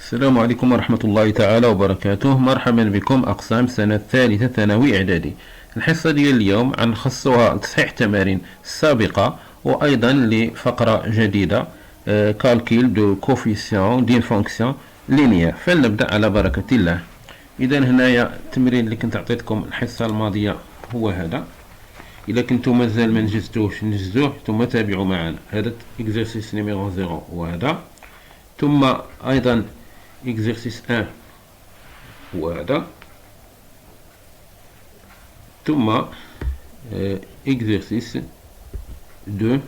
السلام عليكم ورحمة الله تعالى وبركاته. مرحبا بكم أقسام سنة ثالثة ثانوي إعدادي. الحصة ديال اليوم غنخصوها لتصحيح تمارين السابقة وأيضا لفقرة جديدة كالكيل دو كوفيسيون دين فونكسيون لينيير. فلنبدأ على بركة الله. إذا هنايا التمرين اللي كنت عطيتكم الحصة الماضية هو هذا. إذا كنتم مازال ما نجزتوهش نجزوه ثم تابعوا معنا. هذا إكزرسيس نيميرو 0 وهذا، ثم أيضا exercice 1 وهذا، ثم exercice 2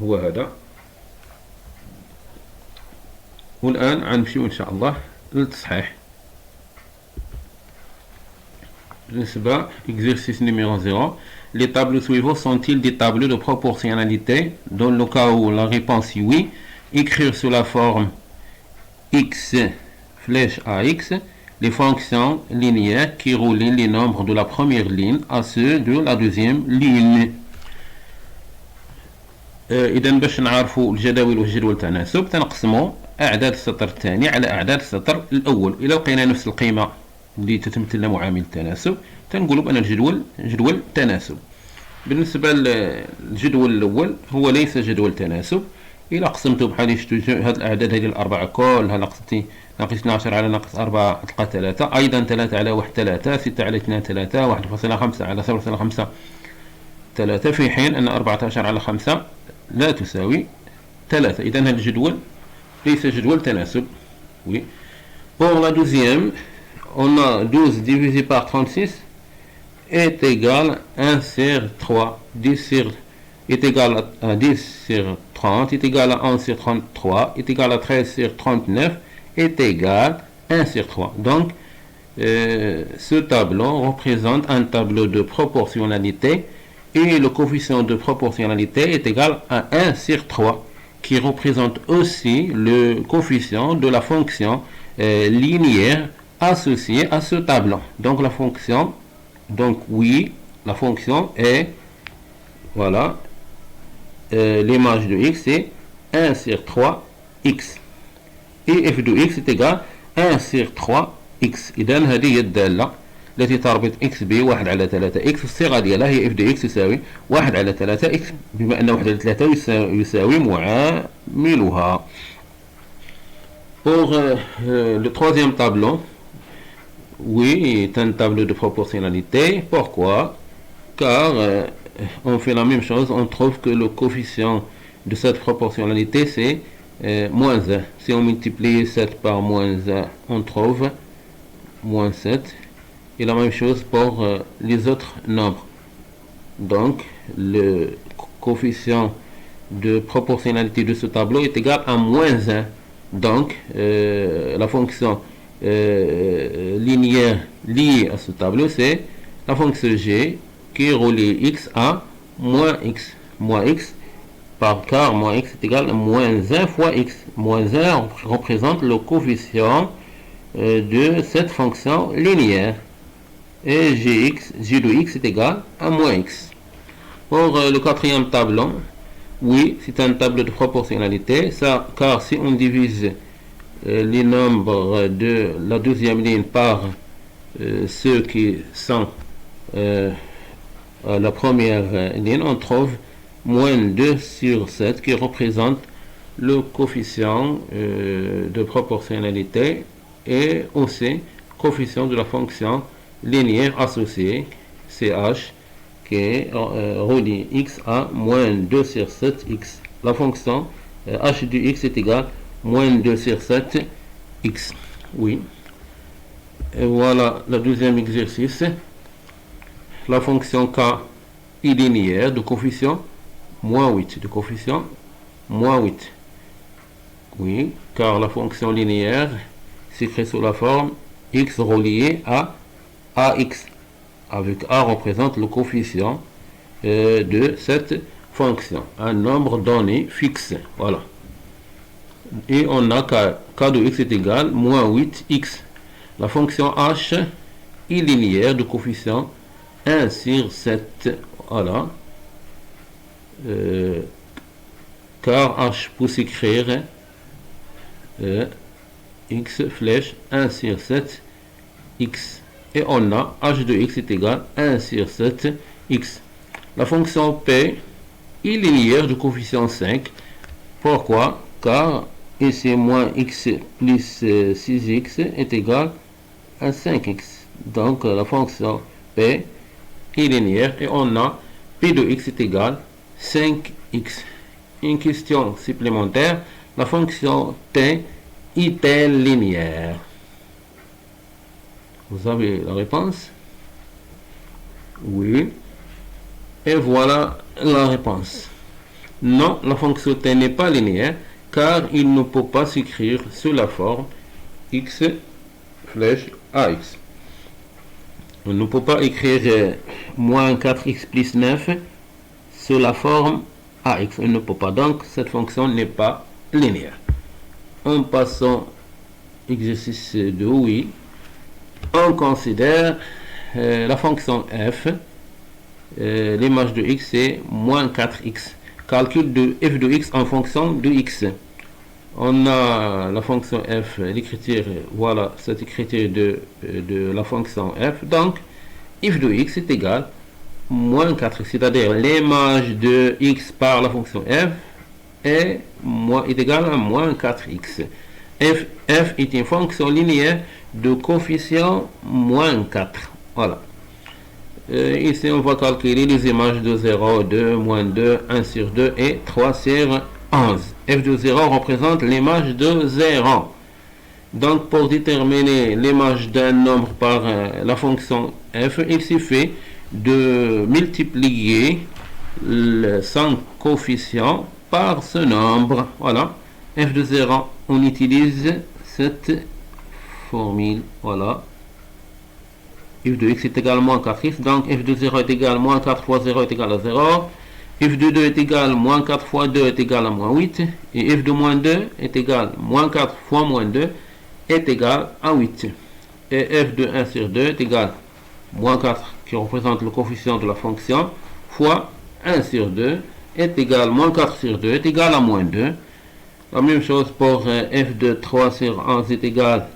هو هذا. والآن غنمشيو إن شاء الله للتصحيح. بالنسبة exercice numéro 0, les tableaux suivants sont-ils des tableaux de proportionnalité? Dans le cas où la réponse est oui, écrire sous la forme x flèche AX les fonctions linéaires qui relient les nombres de la première ligne à ceux de la deuxième ligne. إذا باش نعرفوا الجداول وجدول التناسب تنقسموا أعداد السطر الثاني على أعداد السطر الأول. إذا لقينا نفس القيمة اللي تتمثل لها معامل التناسب تنقولوا بأن الجدول جدول تناسب. بالنسبة للجدول الأول هو ليس جدول تناسب. إلا قسمتو بحال شفتو هاد الأعداد هذه الأربعة كلها ناقصتي ناقص 12 على ناقص 4 تلقى 3، أيضا 3 على 1 3، 6 على 2 3، 1.5 على 0.5 3، في حين أن 14 على 5 لا تساوي 3. إذا هذا الجدول ليس جدول تناسب. Oui. Pour la deuxième, on a 12 divisé par 36 est égal à 1 sur 3. 10 sur est égal à 10 sur 30 est égal à 1 sur 33 est égal à 13 sur 39 est égal à 1 sur 3. Donc, ce tableau représente un tableau de proportionnalité et le coefficient de proportionnalité est égal à 1 sur 3 qui représente aussi le coefficient de la fonction linéaire associée à ce tableau. Donc, la fonction, oui, la fonction est, voilà, l'image de x est 1 sur 3x et f de x est égal à 1 sur 3x. إذا هذه هي الدالة التي تربط x ب 1 على 3x. الصيغة ديالها هي f de x يساوي 1 على 3x، بما أن 1 على 3 يساوي معاملها. Pour le troisième tableau, oui, c'est un tableau de proportionnalité. Pourquoi? Car on fait la même chose, on trouve que le coefficient de cette proportionnalité c'est moins 1. Si on multiplie 7 par moins 1, on trouve moins 7. Et la même chose pour les autres nombres. Donc, le coefficient de proportionnalité de ce tableau est égal à moins 1. Donc, la fonction linéaire liée à ce tableau, c'est la fonction g qui relie x à moins x. Moins x, car moins x est égal à moins 1 fois x. Moins 1 représente le coefficient de cette fonction linéaire. Et g de x est égal à moins x. Pour le quatrième tableau, oui, c'est un tableau de proportionnalité, ça, car si on divise les nombres de la deuxième ligne par ceux qui sont la première ligne, on trouve moins 2 sur 7 qui représente le coefficient de proportionnalité et aussi coefficient de la fonction linéaire associée CH qui relie x à moins 2 sur 7x. La fonction h de x est égal à moins 2 sur 7x. Oui. Et voilà le deuxième exercice. La fonction k est linéaire de coefficient moins 8. De coefficient moins 8. Oui, car la fonction linéaire s'écrit sous la forme x relié à ax, avec a représente le coefficient de cette fonction, un nombre donné fixe. Voilà. Et on a k de x est égal à moins 8x. La fonction h est linéaire de coefficient 1 sur 7. Voilà. Car h peut s'écrire x flèche 1 sur 7 x. Et on a h de x est égal à 1 sur 7 x. La fonction p est linéaire du coefficient 5. Pourquoi? Car ici moins x plus 6x est égal à 5x. Donc la fonction p est linéaire et on a p de x est égal à 5x. Une question supplémentaire, la fonction t est-elle linéaire? Vous avez la réponse? Oui. Et voilà la réponse. Non, la fonction t n'est pas linéaire car il ne peut pas s'écrire sous la forme x flèche ax. On ne peut pas écrire moins 4x plus 9 sous la forme ax. On ne peut pas. Donc, cette fonction n'est pas linéaire. En passant exercice 2, oui. On considère la fonction f. L'image de x est moins 4x. Calcul de f de x en fonction de x. On a la fonction f, l'écriture, voilà cette écriture de la fonction f. Donc, f de x est égal à moins 4x, c'est-à-dire l'image de x par la fonction f est égal à moins 4x. F est une fonction linéaire de coefficient moins 4. Voilà. Ici, on va calculer les images de 0, 2, moins 2, 1 sur 2 et 3 sur 11. F de 0 représente l'image de 0. Donc, pour déterminer l'image d'un nombre par la fonction f, il suffit de multiplier son coefficient par ce nombre. Voilà. F de 0, on utilise cette formule. Voilà. F de x est égal à moins 4x, donc f de 0 est égal à moins 4 fois 0 est égal à 0. F de 2 est égal à moins 4 fois 2 est égal à moins 8. Et f de moins 2 est égal à moins 4 fois moins 2 est égal à 8. Et f de 1 sur 2 est égal à moins 4, qui représente le coefficient de la fonction, fois 1 sur 2 est égal à moins 4 sur 2 est égal à moins 2. La même chose pour f de 3 sur 11 est égal à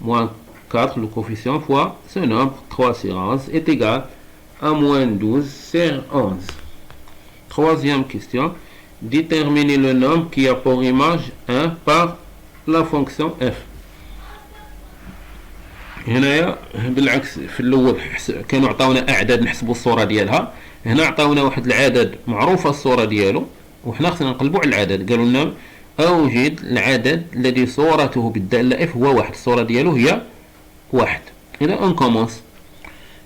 moins 4, le coefficient, fois ce nombre, 3 sur 11, est égal à moins 12 sur 11. Troisième question. Déterminer le nombre qui a pour image 1 par la fonction f. هنا بالعكس في الاول كانوا عطاونا اعداد نحسبوا الصوره ديالها. هنا عطاونا واحد العدد معروفه الصوره ديالو وحنا خصنا نقلبوا على العدد. قالوا لنا اوجد العدد الذي صورته بالداله f هو واحد. الصوره ديالو هي واحد. إذا on commence.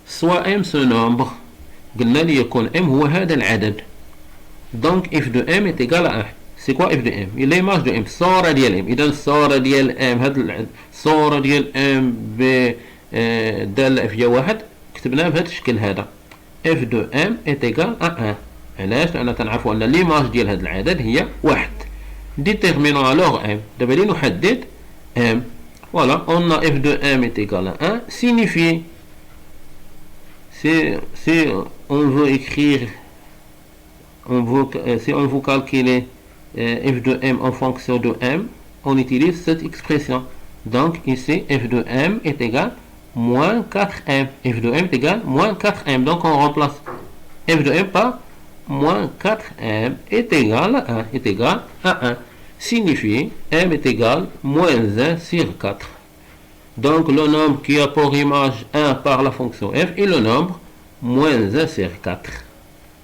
Soit m ce nombre. قلنا ليكون m هو هذا العدد. Donc f de m est égal à 1. C'est quoi f de m? L'image de m. الصورة ديال m. إذا الصورة ديال m هاد الصورة ديال m بدالة f هي واحد. كتبناها بهذا الشكل هذا. f de m est égal à 1. علاش؟ لأننا تنعرفوا أن l'image ديال هذا العدد هي واحد. Déterminons alors m. دابا لي نحدد m. Voilà, on a f de m est égal à 1, signifie, si on veut écrire, si on veut calculer f de m en fonction de m, on utilise cette expression. Donc ici, f de m est égal à moins 4m. f de m est égal à moins 4m. Donc on remplace f de m par moins 4m est égal à 1. Est égal à 1. Signifie m est égal à moins 1 sur 4. Donc le nombre qui a pour image 1 par la fonction f est le nombre moins 1 sur 4.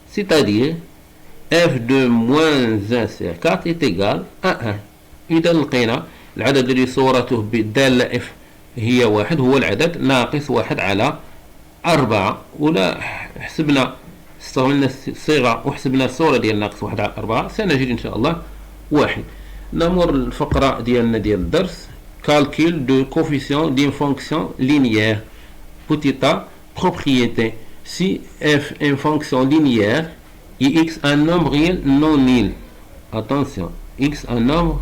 C'est-à-dire f de moins 1 sur 4 est égal à 1. إذا لقينا العدد الذي صورته بالدالة f هي واحد هو العدد ناقص واحد على 4. ولا حسبنا استعملنا الصيغة وحسبنا الصورة ديال ناقص واحد على 4 سنجد إن شاء الله واحد. نمر الفقرة ديالنا ديال الدرس. Calcul de coefficient d'une fonction linéaire. Petit a, propriété. Si f est une fonction linéaire et x un nombre réel non nul. Attention, x un nombre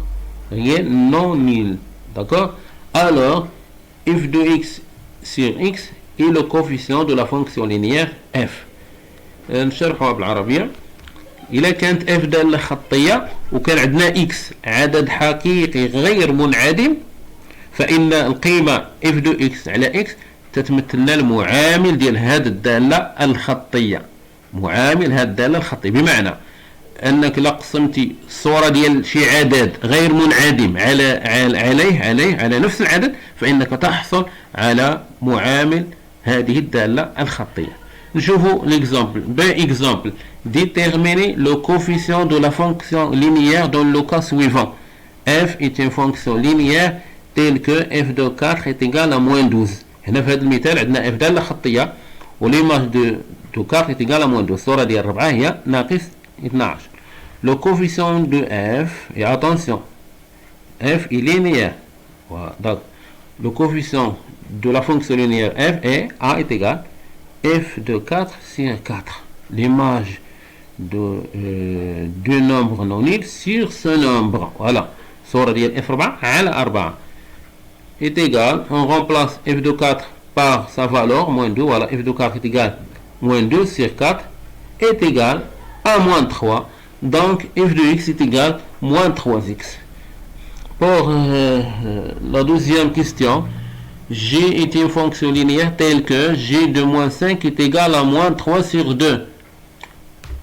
réel non nul. D'accord? Alors, f de x sur x est le coefficient de la fonction linéaire f. نشرحها بالعربية. إذا كانت f دالة خطية وكان عندنا x عدد حقيقي غير منعدم فإن القيمة اف دو اكس على اكس تتمثل لنا المعامل ديال هذه الدالة الخطية، معامل هذه الدالة الخطية، بمعنى انك لا قسمتي الصورة ديال شي عدد غير منعدم على نفس العدد فإنك تحصل على معامل هذه الدالة الخطية. نشوفوا l'exemple. Exemple, déterminer le coefficient de la fonction linéaire dans le cas suivant. F est une fonction linéaire telle que f de 4 est égal à moins 12. هنا في هذا المثال عندنا f دالة خطية وليماج de 4 est égal à moins 12. الصورة ديال 4 هي ناقص 12. Le coefficient de f, et attention, f est linéaire. Voilà. Donc, le coefficient de la fonction linéaire f est a est égal f de 4 sur 4. L'image du nombre non nul sur ce nombre. Voilà. Sora ديال f4 على 4 est égal, on remplace f de 4 par sa valeur, moins 2. Voilà, f de 4 est égal, moins 2 sur 4 est égal à moins 3. Donc f de x est égal moins 3x. Pour la deuxième question, g est une fonction linéaire telle que g de moins 5 est égal à moins 3 sur 2.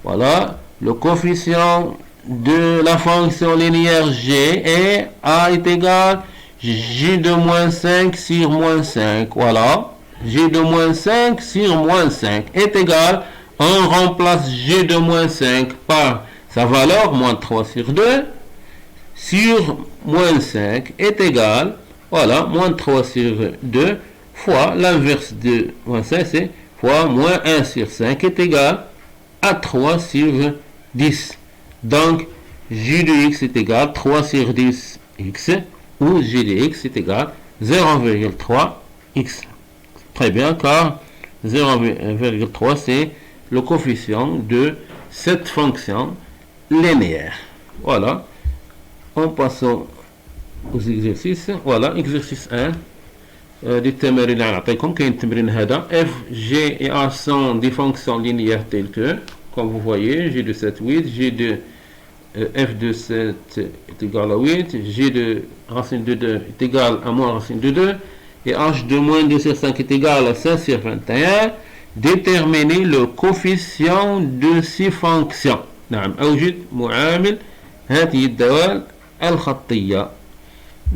Voilà, le coefficient de la fonction linéaire g est a est égal g de moins 5 sur moins 5. Voilà, g de moins 5 sur moins 5 est égal, on remplace g de moins 5 par sa valeur, moins 3 sur 2, sur moins 5 est égal, voilà, moins 3 sur 2 fois l'inverse de moins 5, c'est fois moins 1 sur 5 est égal à 3 sur 10. Donc, g de x est égal 3 sur 10 x, ou g de x est égal 0,3 x. Très bien, car 0,3 c'est le coefficient de cette fonction linéaire. Voilà, en passant aux exercices. Voilà, exercice 1 des التمارين اللي غنعطيكم. كاين التمرين هذا f, g et a sont des fonctions linéaires telles que, comme vous voyez, g de 7 8, g de f de 7 est égal à 8, g de racine de 2 est égal à moins racine de 2 et h de moins 2 sur 5 est égal à 5 sur 21. Déterminer le coefficient de ces fonctions. نعم، أوجد معامل هذه الدوال الخطية.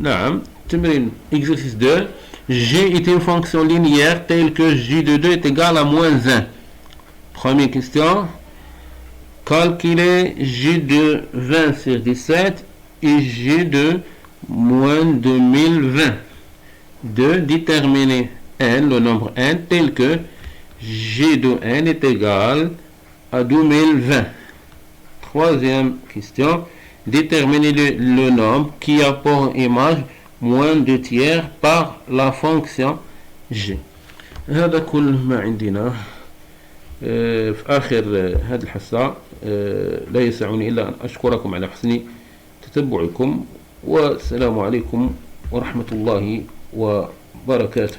نعم، تمرين exercice 2. G est une fonction linéaire telle que J de 2 est égal à moins 1. Première question. Calculer J de 20 sur 17 et J de moins 2020. 2. Déterminer n, le nombre n, tel que J de n est égal à 2020. Troisième question. Déterminer le nombre qui a pour image moins 2 tiers par la fonction g. هذا كل ما عندنا في آخر هذه الحصة. لا يسعني إلا أن أشكركم على حسن تتبعكم، والسلام عليكم ورحمة الله وبركاته.